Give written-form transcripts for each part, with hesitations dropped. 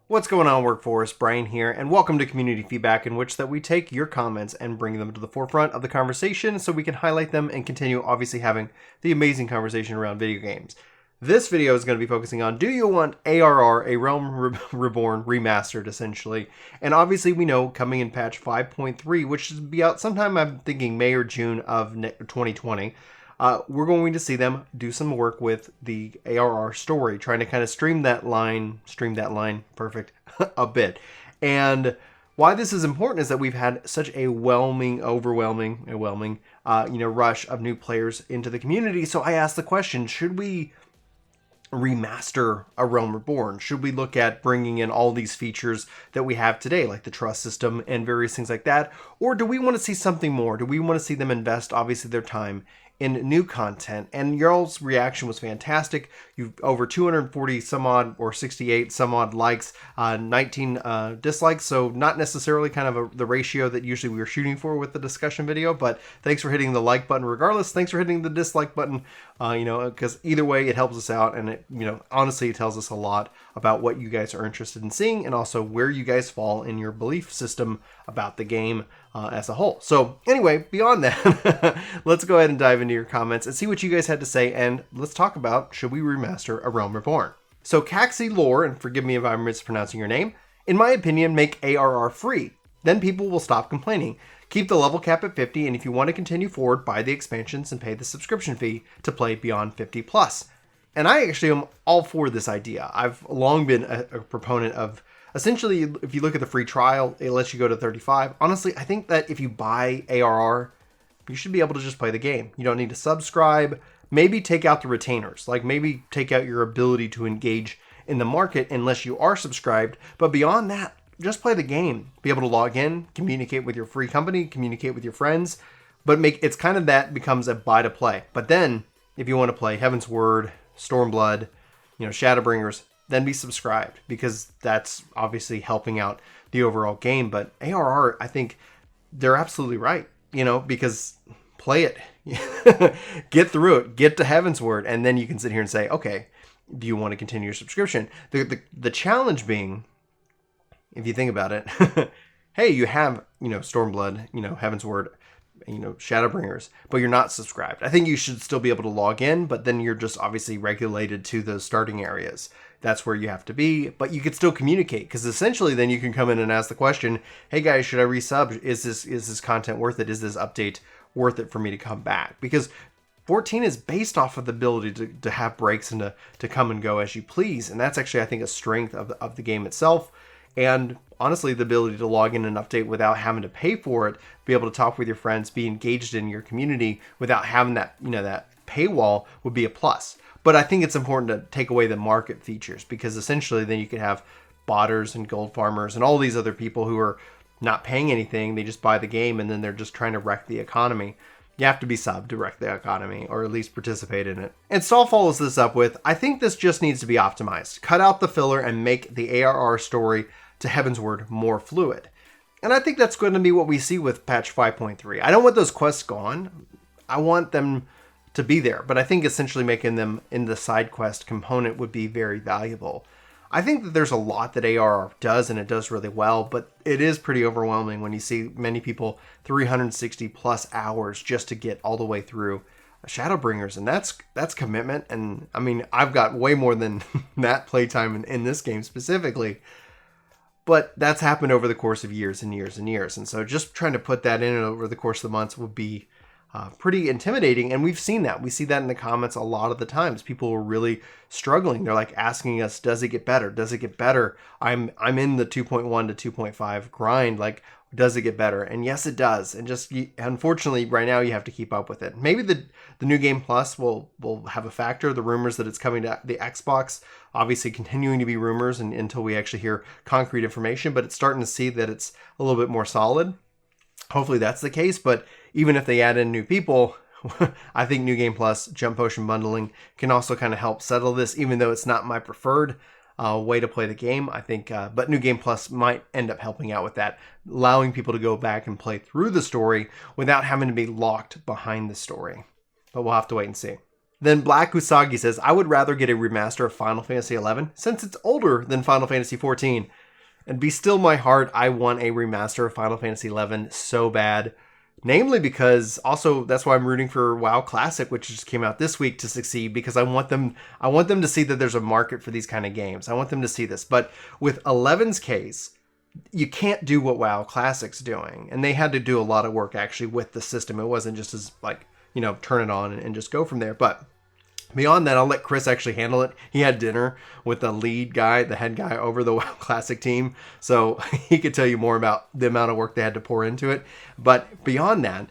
What's going on, Workforce? Brian here, and welcome to Community Feedback, in which that we take your comments and bring them to the forefront of the conversation so we can highlight them and continue obviously having the amazing conversation around video games. This video is going to be focusing on, do you want ARR, A Realm Reborn remastered, essentially? And obviously we know coming in patch 5.3, which should be out sometime, I'm thinking May or June of 2020, we're going to see them do some work with the ARR story, trying to kind of stream that line, perfect, a bit. And why this is important is that we've had such a overwhelming, rush of new players into the community. So I asked the question, should we remaster A Realm Reborn? Should we look at bringing in all these features that we have today, like the trust system and various things like that? Or do we want to see something more? Do we want to see them invest, obviously, their time in new content? And y'all's reaction was fantastic. You've over 240 some odd or 68 some odd likes, 19 dislikes. So not necessarily kind of the ratio that usually we were shooting for with the discussion video, but thanks for hitting the like button regardless. Thanks for hitting the dislike button, because either way it helps us out, and it, honestly, it tells us a lot about what you guys are interested in seeing and also where you guys fall in your belief system about the game as a whole. So anyway, beyond that, let's go ahead and dive into your comments and see what you guys had to say, and let's talk about, should we remaster A Realm Reborn? So Caxi Lore, and forgive me if I'm mispronouncing your name, in my opinion, make ARR free. Then people will stop complaining. Keep the level cap at 50, and if you want to continue forward, buy the expansions and pay the subscription fee to play beyond 50 plus. And I actually am all for this idea. I've long been a proponent of, essentially, if you look at the free trial, it lets you go to 35. Honestly, I think that if you buy ARR, you should be able to just play the game. You don't need to subscribe. Maybe take out the retainers. Like maybe take out your ability to engage in the market unless you are subscribed. But beyond that, just play the game. Be able to log in, communicate with your free company, communicate with your friends. But it's kind of that becomes a buy to play. But then, if you want to play Heaven's Word, Stormblood, Shadowbringers, then be subscribed, because that's obviously helping out the overall game. But ARR, I think they're absolutely right, because play it, get through it, get to Heaven's Word, and then you can sit here and say, okay, do you want to continue your subscription? The challenge being, if you think about it, hey, you have, Stormblood, Heaven's Word, Shadowbringers, but you're not subscribed. I think you should still be able to log in, but then you're just obviously regulated to those starting areas. That's where you have to be, but you could still communicate, because essentially then you can come in and ask the question, hey guys, should I resub? Is this content worth it? Is this update worth it for me to come back? Because 14 is based off of the ability to have breaks and to come and go as you please. And that's actually, I think, a strength of the game itself. And honestly, the ability to log in and update without having to pay for it, be able to talk with your friends, be engaged in your community without having that, that paywall would be a plus. But I think it's important to take away the market features, because essentially then you could have botters and gold farmers and all these other people who are not paying anything. They just buy the game and then they're just trying to wreck the economy. You have to be sub to wreck the economy, or at least participate in it. And Saul follows this up with, I think this just needs to be optimized. Cut out the filler and make the ARR story to Heaven's Word more fluid. And I think that's going to be what we see with patch 5.3. I don't want those quests gone. I want them to be there, but I think essentially making them in the side quest component would be very valuable. I think that there's a lot that ARR does, and it does really well, but it is pretty overwhelming when you see many people 360 plus hours just to get all the way through Shadowbringers, and that's commitment. And I mean, I've got way more than that playtime in this game specifically, but that's happened over the course of years and years and years. And so just trying to put that in over the course of the months would be pretty intimidating. And we've seen that. We see that in the comments a lot of the times. People are really struggling. They're like asking us, does it get better? Does it get better? I'm in the 2.1 to 2.5 grind. Like, does it get better? And yes, it does. And just unfortunately, right now you have to keep up with it. Maybe the new game plus will have a factor. The rumors that it's coming to the Xbox, obviously continuing to be rumors and until we actually hear concrete information, but it's starting to see that it's a little bit more solid. Hopefully that's the case, but even if they add in new people, I think New Game Plus, Jump Potion bundling can also kind of help settle this, even though it's not my preferred way to play the game. I think, but New Game Plus might end up helping out with that, allowing people to go back and play through the story without having to be locked behind the story. But we'll have to wait and see. Then Black Usagi says, I would rather get a remaster of Final Fantasy XI since it's older than Final Fantasy XIV. And be still my heart, I want a remaster of Final Fantasy XI so bad. Namely because also that's why I'm rooting for WoW Classic, which just came out this week, to succeed, because I want them to see that there's a market for these kind of games. I want them to see this. But with 11's case, you can't do what WoW Classic's doing. And they had to do a lot of work actually with the system. It wasn't just as like, turn it on and just go from there. But beyond that, I'll let Chris actually handle it. He had dinner with the lead guy, the head guy over the WoW Classic team. So he could tell you more about the amount of work they had to pour into it. But beyond that,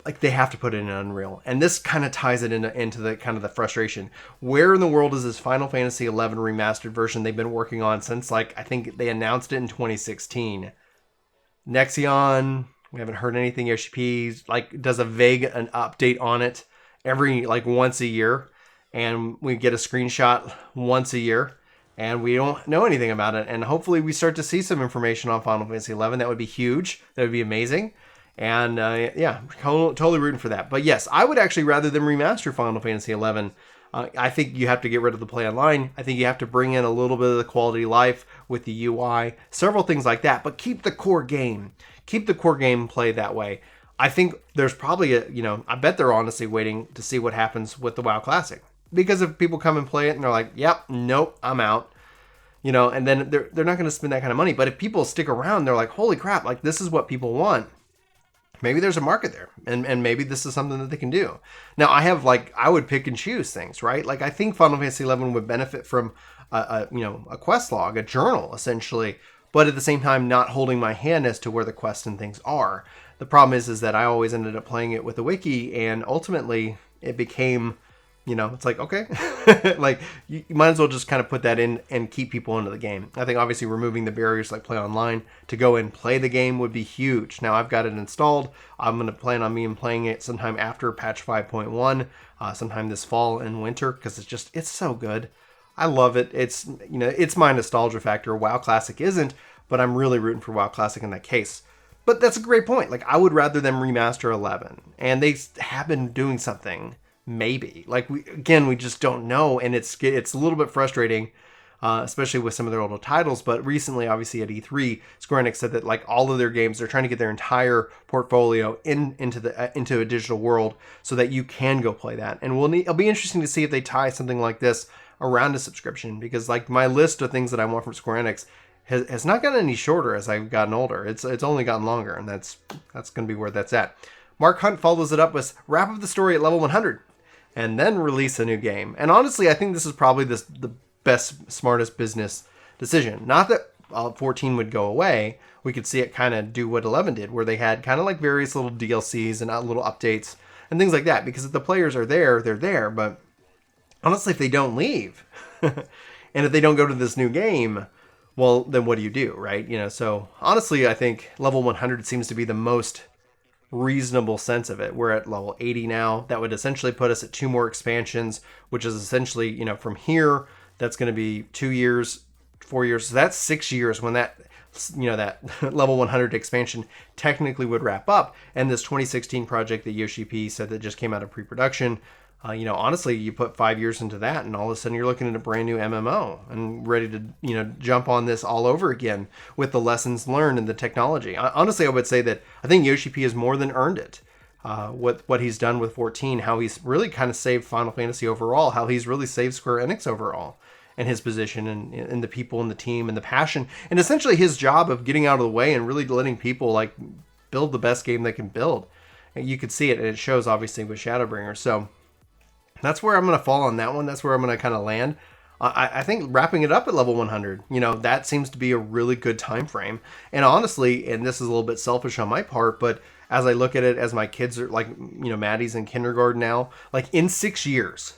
like, they have to put it in Unreal. And this kind of ties it into the kind of the frustration. Where in the world is this Final Fantasy XI remastered version they've been working on since, like, I think they announced it in 2016. Nexion, we haven't heard anything. Yoshi P, like, does an update on it every, like, once a year. And we get a screenshot once a year. And we don't know anything about it. And hopefully we start to see some information on Final Fantasy XI. That would be huge. That would be amazing. And yeah, totally rooting for that. But yes, I would actually rather than remaster Final Fantasy XI. I think you have to get rid of the play online. I think you have to bring in a little bit of the quality of life with the UI, several things like that. But keep the core game. Keep the core gameplay that way. I think there's probably I bet they're honestly waiting to see what happens with the WoW Classic. Because if people come and play it and they're like, yep, nope, I'm out. And then they're not going to spend that kind of money. But if people stick around, they're like, holy crap, like, this is what people want. Maybe there's a market there, and maybe this is something that they can do. Now, I would pick and choose things, right? Like, I think Final Fantasy XI would benefit from a quest log, a journal, essentially, but at the same time, not holding my hand as to where the quests and things are. The problem is that I always ended up playing it with a wiki, and ultimately, it became, it's like, okay, like, you might as well just kind of put that in and keep people into the game. I think obviously removing the barriers like play online to go and play the game would be huge. Now I've got it installed. I'm going to plan on playing it sometime after patch 5.1, sometime this fall and winter, because it's so good. I love it. It's, it's my nostalgia factor. WoW Classic isn't, but I'm really rooting for WoW Classic in that case. But that's a great point. Like, I would rather them remaster 11, and they have been doing something. Maybe. Like, we just don't know, and it's a little bit frustrating, especially with some of their older titles. But recently, obviously at E3, Square Enix said that, like, all of their games, they're trying to get their entire portfolio into a digital world so that you can go play that. And it'll be interesting to see if they tie something like this around a subscription, because, like, my list of things that I want from Square Enix has not gotten any shorter as I've gotten older. It's only gotten longer, and that's going to be where that's at. Mark Hunt follows it up with wrap up the story at level 100. And then release a new game. And honestly, I think this is probably the best, smartest business decision. Not that 14 would go away. We could see it kind of do what 11 did, where they had kind of like various little DLCs and little updates and things like that. Because if the players are there, they're there. But honestly, if they don't leave, and if they don't go to this new game, well, then what do you do, right? So honestly, I think level 100 seems to be the most reasonable sense of it. We're at level 80 now. That would essentially put us at 2 more expansions, which is essentially, from here, that's going to be 2 years, 4 years. So that's 6 years when that level 100 expansion technically would wrap up. And this 2016 project that Yoshi P said that just came out of pre-production, honestly, you put 5 years into that, and all of a sudden you're looking at a brand new MMO and ready to, jump on this all over again with the lessons learned and the technology. Honestly, I would say that I think Yoshi P has more than earned it. What he's done with 14, how he's really kind of saved Final Fantasy overall, how he's really saved Square Enix overall, and his position and the people and the team and the passion, and essentially his job of getting out of the way and really letting people like build the best game they can build. And you could see it, and it shows obviously with Shadowbringer. So that's where I'm going to fall on that one. That's where I'm going to kind of land. I think wrapping it up at level 100, that seems to be a really good time frame. And honestly, and this is a little bit selfish on my part, but as I look at it, as my kids are like, Maddie's in kindergarten now, like in 6 years,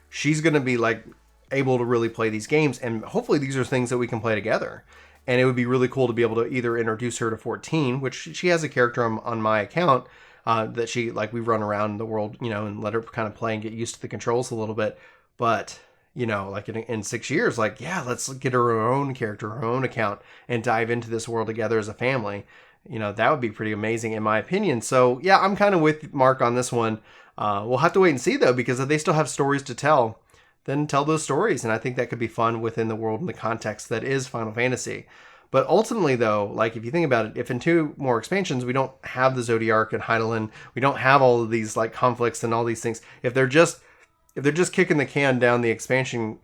she's going to be like able to really play these games. And hopefully these are things that we can play together. And it would be really cool to be able to either introduce her to 14, which she has a character on my account, that she, like, we run around the world, and let her kind of play and get used to the controls a little bit. But, like in 6 years, like, yeah, let's get her own character, her own account, and dive into this world together as a family. That would be pretty amazing in my opinion. So yeah, I'm kind of with Mark on this one. We'll have to wait and see though, because they still have stories to tell then tell those stories. And I think that could be fun within the world and the context that is Final Fantasy. But ultimately, though, like if you think about it, if in 2 more expansions we don't have the Zodiark and Hydaelyn, we don't have all of these like conflicts and all these things. If they're just kicking the can down the expansion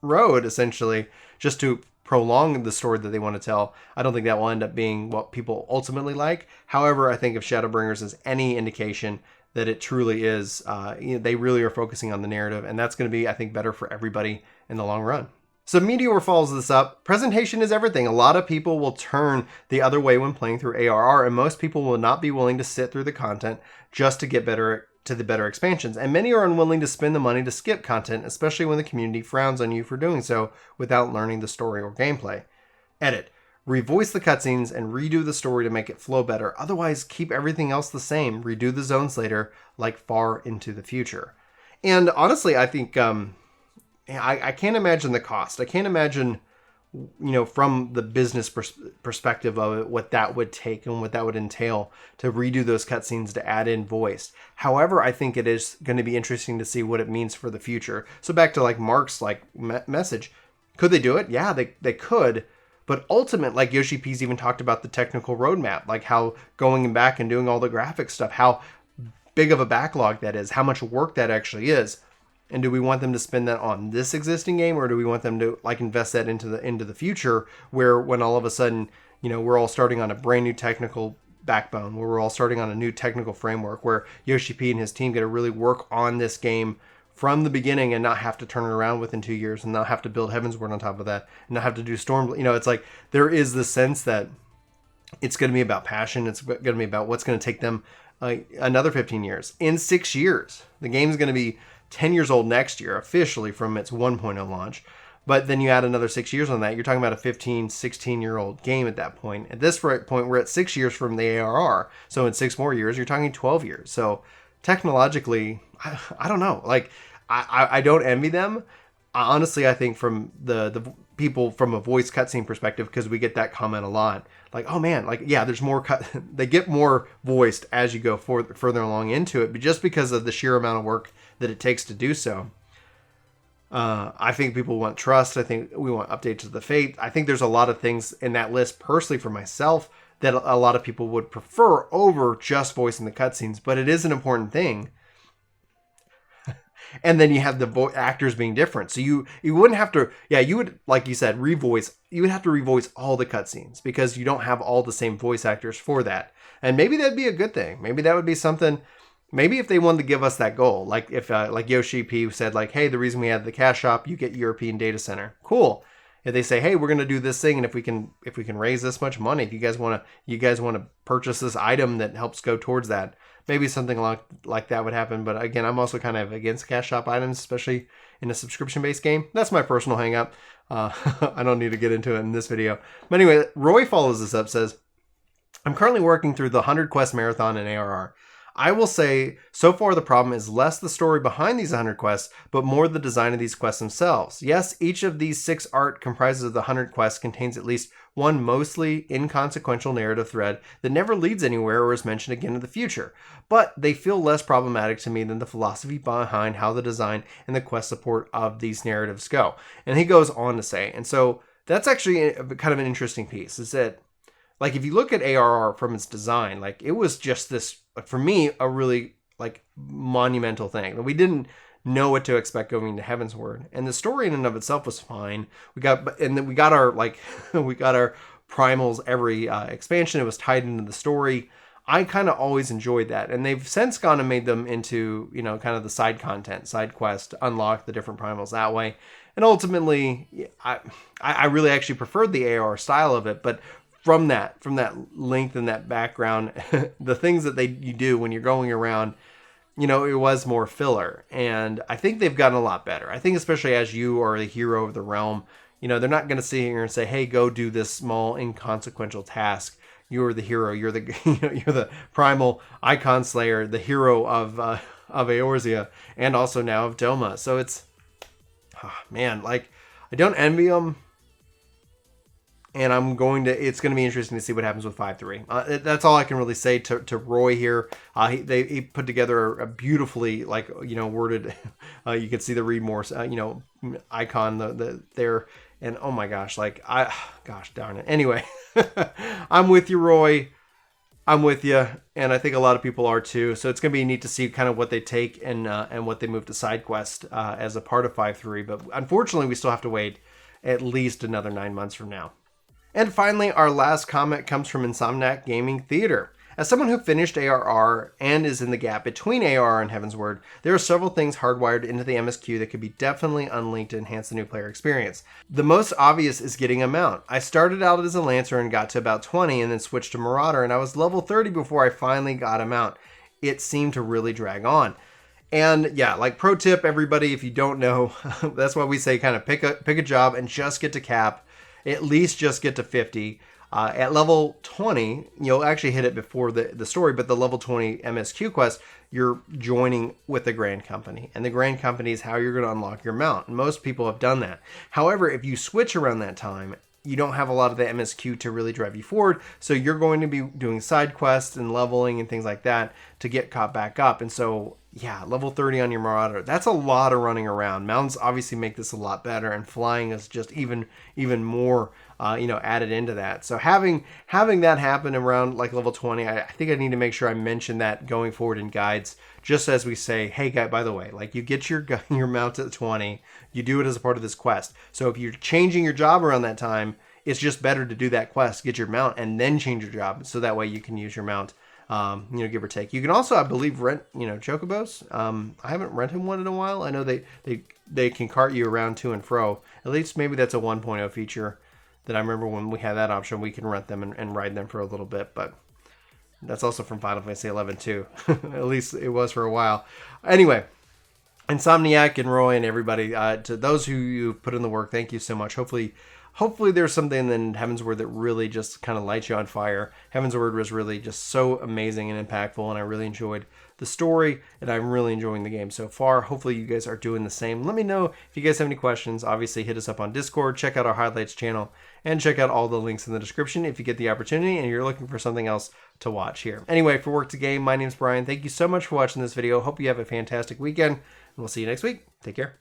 road, essentially, just to prolong the story that they want to tell, I don't think that will end up being what people ultimately like. However, I think if Shadowbringers is any indication that it truly is, they really are focusing on the narrative, and that's going to be, I think, better for everybody in the long run. So Meteor follows this up. Presentation is everything. A lot of people will turn the other way when playing through ARR, and most people will not be willing to sit through the content just to get better to the better expansions. And many are unwilling to spend the money to skip content, especially when the community frowns on you for doing so without learning the story or gameplay. Edit. Revoice the cutscenes and redo the story to make it flow better. Otherwise, keep everything else the same. Redo the zones later, like far into the future. And honestly, I think... I can't imagine the cost. I can't imagine, from the business perspective of it, what that would take and what that would entail to redo those cutscenes to add in voice. However, I think it is going to be interesting to see what it means for the future. So back to like Mark's message, could they do it? Yeah, they could. But ultimately, like Yoshi P's even talked about the technical roadmap, like how going back and doing all the graphic stuff, how big of a backlog that is, how much work that actually is. And do we want them to spend that on this existing game, or do we want them to invest that into the future, where when all of a sudden, we're all starting on a brand new technical backbone, where we're all starting on a new technical framework, where Yoshi P and his team get to really work on this game from the beginning and not have to turn it around within 2 years and not have to build Heavensward on top of that and not have to do Storm. It's like there is the sense that it's going to be about passion. It's going to be about what's going to take them another 15 years. In 6 years, the game's going to be 10 years old next year, officially from its 1.0 launch. But then you add another 6 years on that, you're talking about a 15, 16-year-old game at that point. At this point, we're at 6 years from the ARR. So in 6 more years, you're talking 12 years. So technologically, I don't know. I don't envy them. Honestly, I think from the people from a voice cutscene perspective, because we get that comment a lot, oh man, there's more they get more voiced as you go further along into it, but just because of the sheer amount of work that it takes to do so. I think people want trust. I think we want updates to the fate. I think there's a lot of things in that list, personally for myself, that a lot of people would prefer over just voicing the cutscenes, but it is an important thing. And then you have the actors being different. So you wouldn't have to, you would, like you said, revoice. You would have to revoice all the cutscenes because you don't have all the same voice actors for that. And maybe that'd be a good thing. Maybe that would be something. Maybe if they wanted to give us that goal, like if Yoshi P said, hey, the reason we had the cash shop, you get European data center. Cool. If they say, hey, we're going to do this thing, and if we can raise this much money, if you guys want to purchase this item that helps go towards that, maybe something like that would happen. But again, I'm also kind of against cash shop items, especially in a subscription-based game. That's my personal hang-up. I don't need to get into it in this video. But anyway, Roy follows this up, says, I'm currently working through the 100 quest marathon in ARR. I will say, so far the problem is less the story behind these 100 quests, but more the design of these quests themselves. Yes, each of these 6 art comprises of the 100 quests contains at least one mostly inconsequential narrative thread that never leads anywhere or is mentioned again in the future. But they feel less problematic to me than the philosophy behind how the design and the quest support of these narratives go. And he goes on to say, and so that's actually kind of an interesting piece, is that if you look at ARR from its design, it was just this, for me, a really monumental thing. We didn't know what to expect going into Heavensward, and the story in and of itself was fine. We got our we got our primals every expansion. It was tied into the story. I kind of always enjoyed that, and they've since gone and made them into kind of the side content, side quest, to unlock the different primals that way. And ultimately, I really actually preferred the ARR style of it, but from that length and that background, the things that you do when you're going around, it was more filler. And I think they've gotten a lot better. I think especially as you are the hero of the realm, they're not going to sit here and say, hey, go do this small inconsequential task. You're the hero. You're the you're the primal icon slayer, the hero of Eorzea, and also now of Doma. So it's, I don't envy them. And it's going to be interesting to see what happens with 5.3. That's all I can really say to Roy here. He put together a beautifully, worded, you can see the read more, icon there. And oh my gosh, gosh darn it. Anyway, I'm with you, Roy. I'm with you. And I think a lot of people are too. So it's going to be neat to see kind of what they take and what they move to side quest as a part of 5.3. But unfortunately, we still have to wait at least another 9 months from now. And finally, our last comment comes from Insomniac Gaming Theater. As someone who finished ARR and is in the gap between ARR and Heavensward, there are several things hardwired into the MSQ that could be definitely unlinked to enhance the new player experience. The most obvious is getting a mount. I started out as a Lancer and got to about 20 and then switched to Marauder, and I was level 30 before I finally got a mount. It seemed to really drag on. And yeah, pro tip, everybody, if you don't know, that's why we say kind of pick a job and just get to cap. At least just get to 50. At level 20, you'll actually hit it before the story, but the level 20 MSQ quest, you're joining with the Grand Company. And the Grand Company is how you're going to unlock your mount. And most people have done that. However, if you switch around that time, you don't have a lot of the MSQ to really drive you forward. So you're going to be doing side quests and leveling and things like that to get caught back up. And so, yeah, level 30 on your Marauder, that's a lot of running around. Mounts obviously make this a lot better, and flying is just even more, added into that. So having that happen around level 20, I think I need to make sure I mention that going forward in guides, just as we say, hey, guy, by the way, you get your mount at 20, you do it as a part of this quest. So if you're changing your job around that time, it's just better to do that quest, get your mount, and then change your job, so that way you can use your mount. Give or take. You can also, I believe, rent, chocobos. I haven't rented one in a while. I know they can cart you around to and fro. At least maybe that's a 1.0 feature that I remember when we had that option. We can rent them and ride them for a little bit, but that's also from Final Fantasy XI too. At least it was for a while. Anyway, Insomniac and Roy and everybody, to those who you put in the work, thank you so much. Hopefully there's something in Heavensward that really just kind of lights you on fire. Heavensward was really just so amazing and impactful, and I really enjoyed the story, and I'm really enjoying the game so far. Hopefully you guys are doing the same. Let me know if you guys have any questions. Obviously, hit us up on Discord, check out our highlights channel, and check out all the links in the description if you get the opportunity and you're looking for something else to watch here. Anyway, for Work to Game, my name's Brian. Thank you so much for watching this video. Hope you have a fantastic weekend, and we'll see you next week. Take care.